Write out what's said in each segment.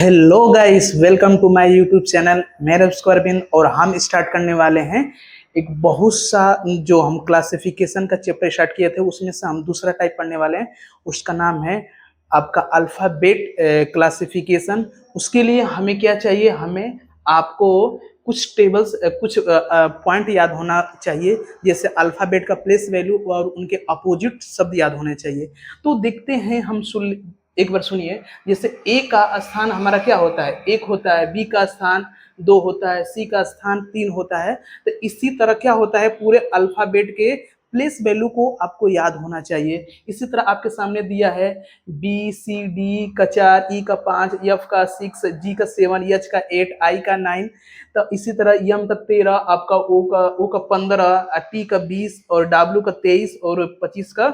Hello guys, welcome to my YouTube channel. मेरा स्क्वायरबिन और हम स्टार्ट करने वाले हैं एक बहुत सा जो हम क्लासिफिकेशन का चैप्टर स्टार्ट किए थे उसमें से हम दूसरा टाइप पढ़ने वाले हैं। उसका नाम है आपका अल्फ़ाबेट क्लासिफिकेशन। उसके लिए हमें क्या चाहिए, हमें आपको कुछ टेबल्स कुछ पॉइंट याद होना चाहिए, जैसे अल्फ़ाबेट का प्लेस वैल्यू और उनके अपोजिट शब्द याद होने चाहिए। तो देखते हैं, हम एक बार सुनिए। जैसे ए का स्थान हमारा क्या होता है, 1 होता है, बी का स्थान 2 होता है, सी का स्थान 3 होता है। तो इसी तरह क्या होता है, पूरे अल्फाबेट के प्लेस वैल्यू को आपको याद होना चाहिए। इसी तरह आपके सामने दिया है बी सी डी का 4, ई का 5, एफ का 6, जी का 7, एच का 8, आई का 9। तो इसी तरह एम का 13, आपका ओ का 15, टी का 20 और डब्ल्यू का 23 और 25 का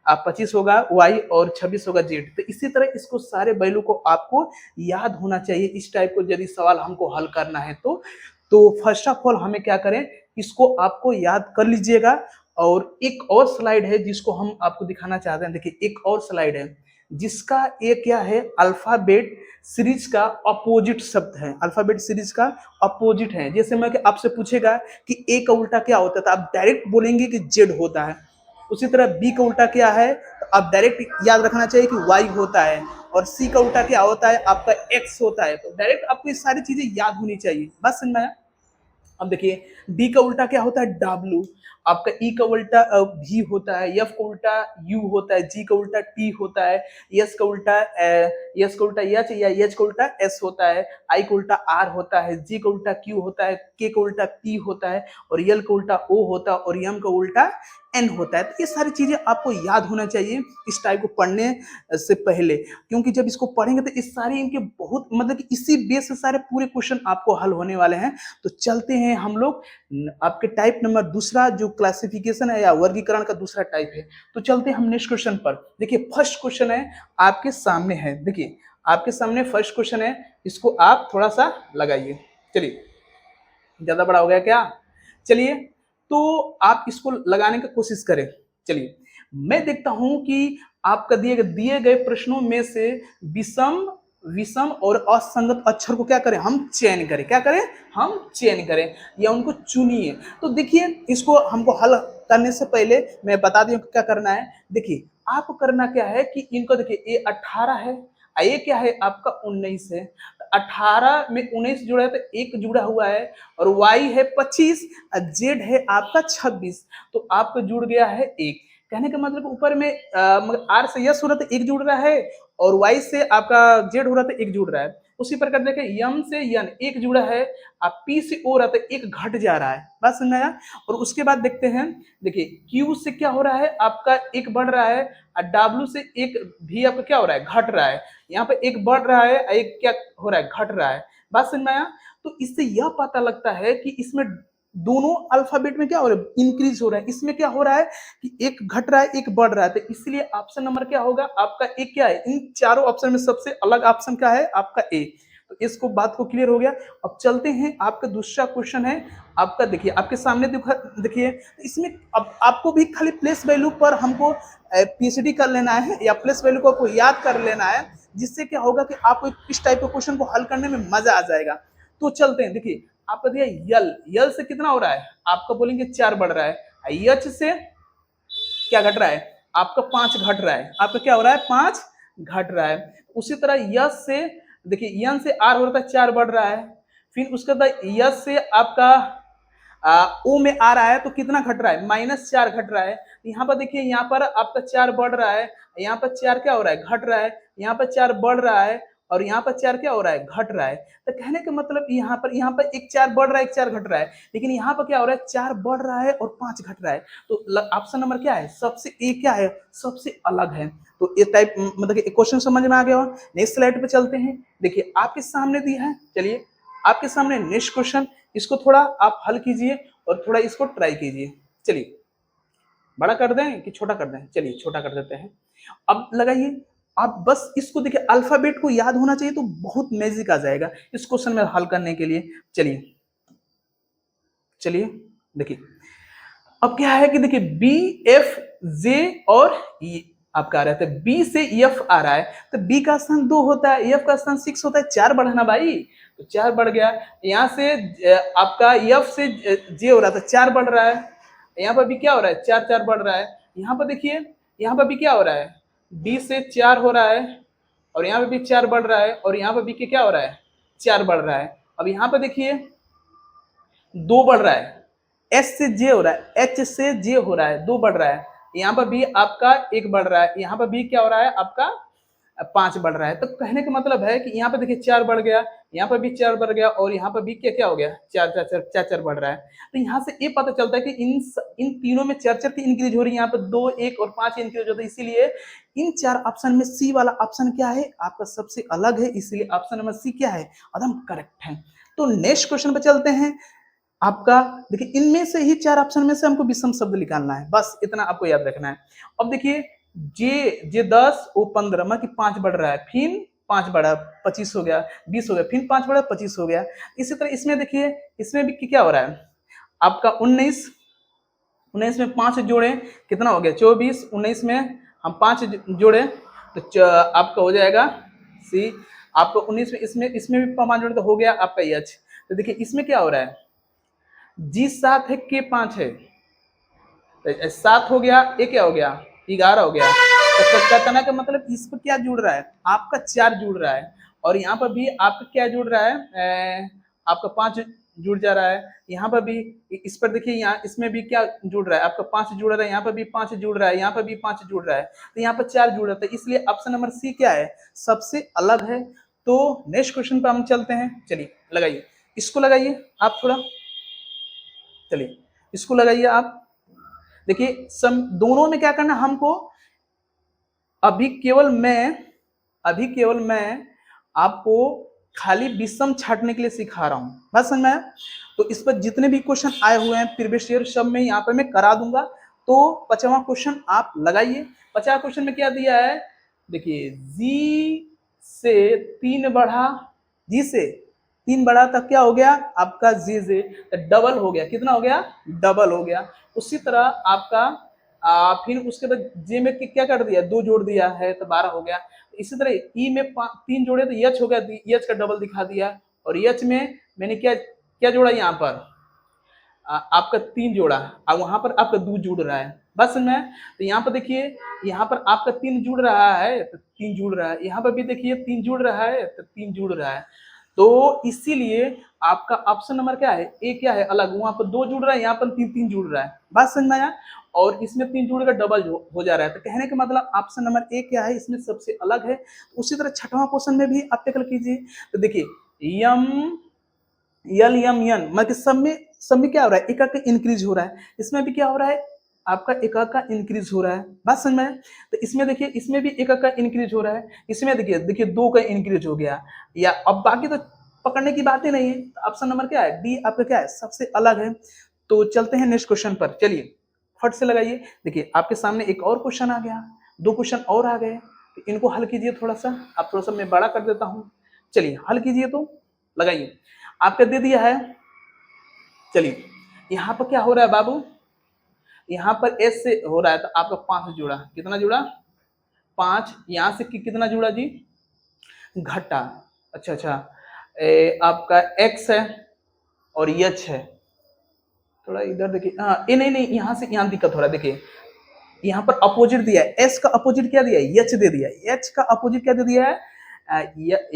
25 होगा वाई और 26 होगा जेड। तो इसी तरह इसको सारे वैल्यू को आपको याद होना चाहिए। इस टाइप को यदि सवाल हमको हल करना है तो फर्स्ट ऑफ ऑल हमें क्या करें, इसको आपको याद कर लीजिएगा। और एक और स्लाइड है जिसको हम आपको दिखाना चाहते हैं। देखिए, एक और स्लाइड है जिसका ये क्या है, अल्फाबेट सीरीज का अपोजिट शब्द है। अल्फाबेट सीरीज का अपोजिट है। जैसे मैं आपसे पूछेगा कि ए का उल्टा क्या होता है, तो आप डायरेक्ट बोलेंगे कि जेड होता है। उसी तरह बी का उल्टा क्या है, तो आप डायरेक्ट याद रखना चाहिए कि वाई होता है। और सी का उल्टा क्या होता है, आपका एक्स होता है। तो डायरेक्ट आपको ये सारी चीजें याद होनी चाहिए। बस समझ में आया। अब देखिए, डी का उल्टा क्या होता है, डब्ल्यू। आपका ई का उल्टा भी होता है, एफ का उल्टा यू होता है, जी का उल्टा टी होता है, एस का उल्टा एच या एच का उल्टा एस होता है, आई का उल्टा आर होता है, जी का उल्टा क्यू होता है, के का उल्टा पी होता है और यल का उल्टा ओ होता है और एम का उल्टा एन होता है। तो ये सारी चीजें आपको याद होना चाहिए इस टाइप को पढ़ने से पहले, क्योंकि जब इसको पढ़ेंगे तो इस सारे इनके बहुत मतलब कि इसी बेस से सारे पूरे क्वेश्चन आपको हल होने वाले हैं। तो चलते हैं हम लोग आपके टाइप नंबर दूसरा, जो क्लासिफिकेशन है या वर्गीकरण का दूसरा टाइप है। तो चलते हैं हम नेक्स्ट क्वेश्चन पर। देखिए, फर्स्ट क्वेश्चन है आपके सामने है। देखिए, आपके सामने फर्स्ट क्वेश्चन है, इसको आप थोड़ा सा लगाइए। चलिए, ज्यादा बड़ा हो गया क्या? चलिए, तो आप इसको लगाने की कोशिश करें। चलिए, मैं देखता हूं कि आपका दिए गए प्रश्नों में से विषम विषम और असंगत अक्षर को क्या करें, हम चयन करें। क्या करें, हम चयन करें या उनको चुनिए। तो देखिए, इसको हमको हल करने से पहले मैं बता दूं क्या करना है। देखिए, आपको करना क्या है कि इनको देखिए, ये 18 है, ये क्या है आपका 19 है। 18 में 19 जुड़ा है तो एक जुड़ा हुआ है, और y है 25 और z है आपका 26। तो आपका जुड़ गया है एक। कहने का मतलब ऊपर में मगर r से यस हो रहा था एक जुड़ रहा है, और y से आपका z हो रहा था एक जुड़ रहा है। उसी प्रकार देखें, यम से यन एक जुड़ा है, आप p से o रहा था एक घट जा रहा है। बात समझ में आया। और उसके बाद देखते हैं, देखिए q से क्या हो रहा है, आपका एक बढ़ रहा है, और w से एक भी आपका क्या हो रहा है, घट रहा है। यहाँ पे एक बढ़ रहा है, एक क्या हो रहा है, घट रहा है। बात समझ में आया। तो इससे यह पता लगता है कि इसमें दोनों अल्फाबेट में क्या हो रहा है, इंक्रीज हो रहा है। इसमें क्या हो रहा है कि एक घट रहा है एक बढ़ रहा है। तो इसलिए ऑप्शन नंबर क्या होगा आपका, एक क्या है, इन चारों ऑप्शन में सबसे अलग ऑप्शन क्या है आपका ए। तो इसको बात को क्लियर हो गया। अब चलते हैं, आपका दूसरा क्वेश्चन है आपका। देखिए, आपके सामने देखिए, इसमें अब आपको भी खाली प्लेस वैल्यू पर हमको पीएचडी कर लेना है या प्लेस वैल्यू को आपको याद कर लेना है, जिससे क्या होगा कि आपको इस टाइप के क्वेश्चन को हल करने में मजा आ जाएगा। तो चलते हैं। देखिए, आपका दिया यल, यल से कितना हो रहा है, आपका बोलेंगे 4 बढ़ रहा है। यच से क्या घट रहा है, आपका 5 घट रहा है। आपका क्या हो रहा है, 5 घट रहा है। उसी तरह यस से देखिए, यन से आर हो रहा था 4 बढ़ रहा है। फिर उसके बाद यस से आपका ओ में आ रहा है तो कितना घट रहा है, -4 घट रहा है। यहाँ पर देखिए, यहाँ पर आपका 4 बढ़ रहा है, यहाँ पर 4 क्या हो रहा है, घट रहा है। यहाँ पर 4 बढ़ रहा है और यहाँ पर 4 क्या हो रहा है, घट रहा है। तो कहने का मतलब यहाँ पर एक 4 बढ़ रहा है एक 4 घट रहा है, लेकिन यहाँ पर क्या हो रहा है, 4 बढ़ रहा है और 5 घट रहा है। तो ऑप्शन नंबर क्या है, सबसे ए क्या है, सबसे अलग है। तो ये टाइप मतलब क्वेश्चन समझ में आ गया। नेक्स्ट स्लाइड पे चलते हैं। देखिए, आपके सामने दिया है। चलिए, आपके सामने नेक्स्ट क्वेश्चन, इसको थोड़ा आप हल कीजिए और थोड़ा इसको ट्राई कीजिए। चलिए, बड़ा कर दें कि छोटा कर दें, चलिए छोटा कर देते हैं। अब लगाइए, आप बस इसको देखिए, अल्फाबेट को याद होना चाहिए तो बहुत मैजिक आ जाएगा इस क्वेश्चन में हल करने के लिए। चलिए चलिए, देखिए अब क्या है कि देखिए बी एफ जे और ई, आपका आ रहा है, तो बी से एफ आ रहा है, तो बी का स्थान 2 होता है, एफ का स्थान 6 होता है, 4 बढ़ा ना भाई, तो 4 बढ़ गया। यहाँ से आपका एफ से जे हो रहा था, 4 बढ़ रहा है, यहाँ पर भी क्या हो रहा है, 4 4 बढ़ रहा है। यहाँ पर देखिए, यहाँ पर भी क्या हो रहा है, बी से 4 हो रहा है, और यहाँ पे भी 4 बढ़ रहा है, और यहाँ पर भी क्या हो रहा है, 4 बढ़ रहा है। अब यहाँ पर देखिए 2 बढ़ रहा है, एस से जे हो रहा है, एच से जे हो रहा है, 2 बढ़ रहा है। यहाँ पर भी आपका 1 बढ़ रहा है, यहाँ पर भी क्या हो रहा है, आपका 5 बढ़ रहा है। तो कहने का मतलब है कि यहाँ पर देखिए 4 बढ़ गया, यहाँ पर भी 4 बढ़ गया, और यहाँ पर भी क्या क्या हो गया, 4 4 4 4 4 बढ़ रहा है। तो यहाँ से ये पता चलता है कि इन तीनों में 4 4 की इंक्रीज हो रही है, यहाँ पर 2 1 और 5 इंक्रीज होता है। इसीलिए इन 4 ऑप्शन में सी वाला ऑप्शन क्या है, आपका सबसे अलग है, इसलिए ऑप्शन नंबर सी क्या है, एकदम करेक्ट है। तो नेक्स्ट क्वेश्चन पर चलते हैं। आपका देखिए इनमें से ही 4 ऑप्शन में से हमको विषम शब्द निकालना है, बस इतना आपको याद रखना है। अब देखिए जे 10 वो 15, मतलब कि 5 बढ़ रहा है, फिर 5 बढ़ा 25 हो गया, 20 हो गया, फिर 5 बढ़ा 25 हो गया। इसी तरह इसमें देखिए, इसमें भी क्या हो रहा है, आपका 19 में 5 जोड़े कितना हो गया, 24, 19 में हम 5 जोड़े तो आपका हो जाएगा सी। आपको 19 में इसमें भी 5 जोड़े तो हो गया आपका एच। तो देखिए इसमें क्या हो रहा है, जी 7 है, के 5 है, तो 7 हो गया, ये क्या हो गया, 11 हो गया। तो कहना का मतलब इस पर क्या जुड़ रहा है, आपका 4 जुड़ रहा है, और यहाँ पर भी आपका क्या जुड़ रहा है, आपका 5 जुड़ जा रहा है। यहाँ पर भी इस पर देखिए, यहाँ इसमें भी क्या जुड़ रहा है, आपका 5 जुड़ रहा है, यहाँ पर भी 5 जुड़ रहा है, यहाँ पर भी 5 जुड़ रहा है, तो यहाँ पर 4 जुड़ रहा है। इसलिए ऑप्शन नंबर सी क्या है, सबसे अलग है। तो नेक्स्ट क्वेश्चन पर हम चलते हैं, चलिए लगाइए, इसको लगाइए आप थोड़ा, चलिए इसको लगाइए आप। देखिए सम दोनों में क्या करना हमको, अभी केवल मैं आपको खाली विषम छाटने के लिए सिखा रहा हूं, बात समझ में आया? तो इस पर जितने भी क्वेश्चन आए हुए हैं प्रीवियस ईयर सब में यहाँ पर मैं करा दूंगा। तो 50वां क्वेश्चन आप लगाइए। 50वां क्वेश्चन में क्या दिया है, देखिए जी से 3 बढ़ा, जी से 3 बढ़ा तक क्या हो गया आपका, जी से डबल हो गया, कितना हो गया, डबल हो गया। उसी तरह आपका फिर उसके बाद जे में क्या कर दिया, 2 जोड़ दिया है तो 12 हो गया। इसी तरह ई में 3 जोड़े तो एच हो गया, एच का डबल दिखा दिया, और एच में मैंने क्या क्या जोड़ा, यहाँ पर आपका 3 जोड़ा, और वहां पर आपका 2 जुड़ रहा है, बस समझ में। तो यहाँ पर देखिए, यहाँ पर आपका 3 जुड़ रहा है तो 3 जुड़ रहा है, यहाँ पर भी देखिए 3 जुड़ रहा है तो 3 जुड़ रहा है। तो इसीलिए आपका ऑप्शन नंबर क्या है, ए क्या है, अलग, वहां पर 2 जुड़ रहा है, यहाँ पर 3 3 जुड़ रहा है, बात समझ में आया। और इसमें 3 जुड़ का डबल हो जा रहा है। तो कहने का मतलब ऑप्शन नंबर ए क्या है, इसमें सबसे अलग है। उसी तरह 6वां क्वेश्चन में भी आप टेकल कीजिए। तो देखिए यम यल यम यन, मतलब सब में क्या हो रहा है, एकक का इंक्रीज हो रहा है, इसमें भी क्या हो रहा है, आपका एकक का इंक्रीज हो रहा है, बात समझ में। तो इसमें देखिए, इसमें भी एकक का इंक्रीज हो रहा है, इसमें देखिए 2 का इंक्रीज हो गया, या अब बाकी तो पकड़ने की बात ही नहीं है। तो ऑप्शन नंबर क्या है, डी आपका क्या है, सबसे अलग है। तो चलते हैं नेक्स्ट क्वेश्चन पर, चलिए फट से लगाइए। देखिए आपके सामने एक और क्वेश्चन आ गया, 2 क्वेश्चन और आ गए, तो इनको हल कीजिए थोड़ा सा, आप थोड़ा सा मैं बड़ा कर देता हूँ, चलिए हल कीजिए। तो लगाइए, आपका दे दिया है। चलिए यहाँ पर क्या हो रहा है बाबू, यहाँ पर एस से हो रहा है, तो आपका 5 जुड़ा, कितना जुड़ा, 5। यहाँ से कितना जुड़ा जी, घटा, अच्छा आपका एक्स है और एच है, थोड़ा इधर देखिए, हाँ ये नहीं यहाँ से यहाँ दिक्कत हो रहा है। देखिए यहाँ पर अपोजिट दिया है, एस का अपोजिट क्या दिया है, एच दे दिया है, एच का अपोजिट क्या दे दिया है,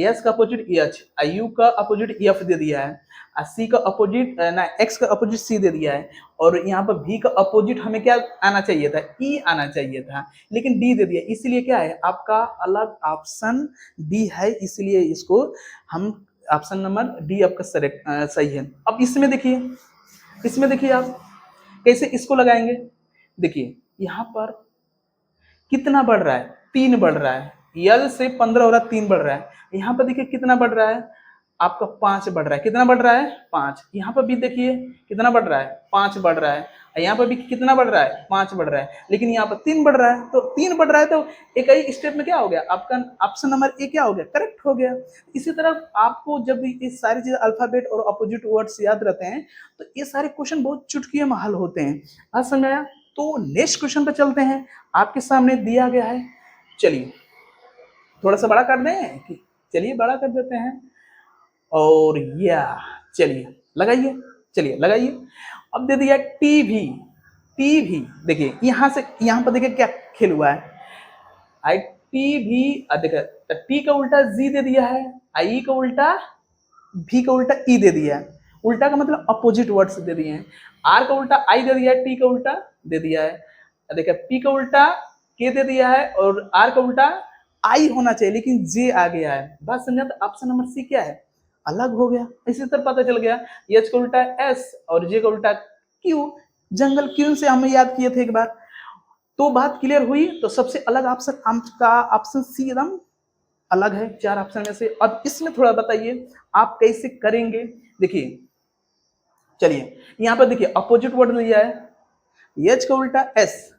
एस का अपोजिट एच, यू का अपोजिट एफ दे दिया है, सी का अपोजिट ना, एक्स का अपोजिट सी दे दिया है, और यहाँ पर भी का अपोजिट हमें क्या आना चाहिए था, ई आना चाहिए था, लेकिन डी दे दिया। इसलिए क्या है, आपका अलग ऑप्शन डी है, इसलिए इसको हम ऑप्शन नंबर डी आपका सही है। अब इसमें देखिए आप कैसे इसको लगाएंगे। देखिए यहाँ पर कितना बढ़ रहा है, 3 बढ़ रहा है, यल से 15 हो रहा है, 3 बढ़ रहा है। यहाँ पर देखिए कितना बढ़ रहा है, आपका 5 बढ़ रहा है, कितना बढ़ रहा है, 5। यहाँ पर भी देखिए कितना बढ़ रहा है, 5 बढ़ रहा है, यहाँ पर भी कितना बढ़ रहा है, 5 बढ़ रहा है, लेकिन यहाँ पर 3 बढ़ रहा है। तो 3 बढ़ रहा है तो एक ही स्टेप में क्या हो गया, आपका ऑप्शन नंबर ए क्या हो गया, करेक्ट हो गया। इसी तरह आपको जब ये सारी चीजें अल्फाबेट और अपोजिट वर्ड्स याद रहते हैं, तो ये सारे क्वेश्चन बहुत चुटकियों में हल होते हैं। आज समझ आया। तो नेक्स्ट क्वेश्चन पे चलते हैं, आपके सामने दिया गया है, चलिए थोड़ा सा बड़ा कर दें, चलिए बड़ा कर देते हैं, और या चलिए लगाइए, चलिए लगाइए। अब दे दिया टीवी, टीवी देखिए यहाँ से यहाँ पर देखिए क्या खेल हुआ है, आई टीवी, देखिए टी का उल्टा जी दे दिया है, आई का उल्टा भी का उल्टा ई दे दिया है, उल्टा का मतलब अपोजिट वर्ड्स दे दिए हैं, आर का उल्टा आई दे दिया है, टी का उल्टा दे दिया है, देखिए पी का उल्टा के दे दिया है, और आर का उल्टा आई होना चाहिए लेकिन जे आ गया है। बात समझा? तो ऑप्शन नंबर सी क्या है, अलग हो गया। इसी तरह पता चल गया एच का उल्टा एस और जे का उल्टा क्यू, जंगल क्यों से हमें याद किए थे एक बार। तो बात क्लियर हुई। तो सबसे अलग ऑप्शन आपका ऑप्शन सी एकदम अलग है चार ऑप्शन में से। अब इसमें थोड़ा बताइए आप कैसे करेंगे। देखिए चलिए यहाँ पर देखिए अपोजिट वर्ड लिया है, एच का उल्टा एस,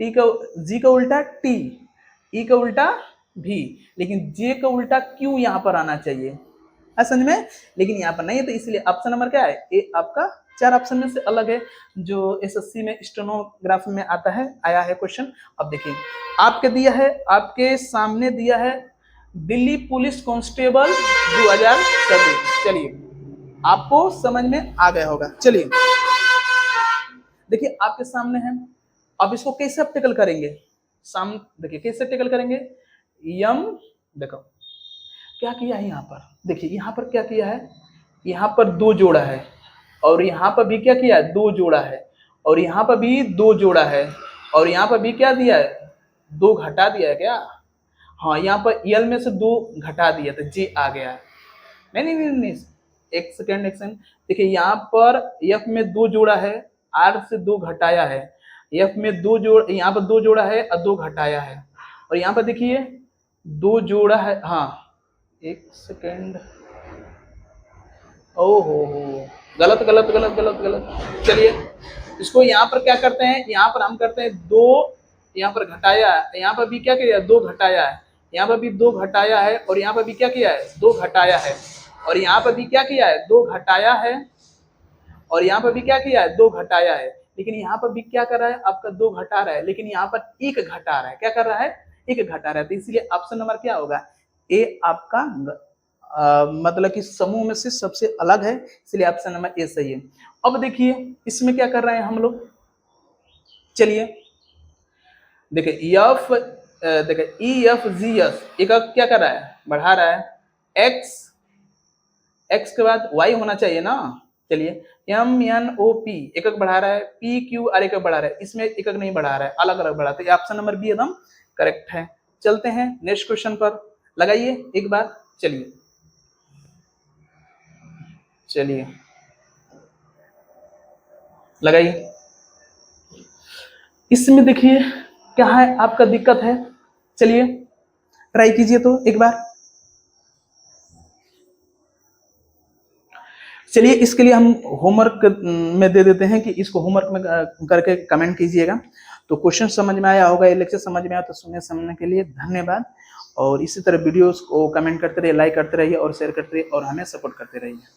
टी का जी का उल्टा टी, ई का उल्टा भी, लेकिन जे का उल्टा क्यू यहाँ पर आना चाहिए, समझ में, लेकिन यहाँ पर नहीं है। तो इसलिए ऑप्शन नंबर क्या है, ए आपका चार ऑप्शन में से अलग है, जो एसएससी में स्टेनोग्राफी में आता है, आया है क्वेश्चन। अब देखिए आपके दिया है, आपके सामने दिया है दिल्ली पुलिस कांस्टेबल 2024। चलिए आपको समझ में आ गया होगा। चलिए देखिए आपके सामने है, अब इसको कैसे आप टेकल करेंगे, देखिए कैसे टेकल करेंगे। यम देखो क्या किया है यहाँ पर, देखिए यहाँ पर क्या किया है, यहाँ पर दो जोड़ा है, और यहाँ पर भी क्या किया है, दो जोड़ा है, और यहाँ पर भी दो जोड़ा है, और यहाँ पर भी क्या दिया है, दो घटा दिया है क्या, हाँ यहाँ पर यल में से दो घटा दिया तो जे आ गया है। नहीं, एक सेकेंड देखिए यहाँ पर एफ में दो जोड़ा है, आर से दो घटाया है, एफ में दो जोड़, यहाँ पर दो जोड़ा है और दो घटाया है, और यहाँ पर देखिए दो जोड़ा है, हाँ एक सेकेंड, ओहो गलत गलत गलत गलत गलत। चलिए इसको यहाँ पर क्या करते हैं, यहाँ पर हम करते हैं दो, यहाँ पर घटाया है, यहाँ पर भी क्या किया, दो घटाया है, यहाँ पर भी दो घटाया है, और यहाँ पर भी क्या किया है, दो घटाया है, और यहाँ पर भी क्या किया है, दो घटाया है, और यहाँ पर भी क्या किया है, दो घटाया है, लेकिन यहाँ पर भी क्या कर रहा है, आपका दो घटा रहा है, लेकिन यहाँ पर एक घटा रहा है, क्या कर रहा है, एक घटा रहा है। तो इसलिए ऑप्शन नंबर क्या होगा, ए आपका मतलब कि समूह में से सबसे अलग है, इसलिए ऑप्शन नंबर ए सही है। अब देखिए इसमें क्या कर रहे हैं हम लोग, चलिए देखिए एफ, देखिए ई एफ जी एस, एक क्या कर रहा है, बढ़ा रहा है, एक्स, एक्स के बाद वाई होना चाहिए ना। चलिए एम एन ओ पी एक बढ़ा रहा है, पी क्यू आर एक बढ़ा रहा है, इसमें एक नहीं बढ़ा रहा है, अलग अलग बढ़ाते हैं। ऑप्शन नंबर बी एकदम करेक्ट है। चलते हैं नेक्स्ट क्वेश्चन पर, लगाइए एक बार, चलिए चलिए लगाइए। इसमें देखिए क्या है, आपका दिक्कत है, चलिए ट्राई कीजिए तो एक बार। चलिए इसके लिए हम होमवर्क में दे देते हैं कि इसको होमवर्क में करके कमेंट कीजिएगा। तो क्वेश्चन समझ में आया होगा, ये लेक्चर समझ में आया तो सुनने समझने के लिए धन्यवाद। और इसी तरह वीडियोस को कमेंट करते रहिए, लाइक करते रहिए और शेयर करते रहिए और हमें सपोर्ट करते रहिए।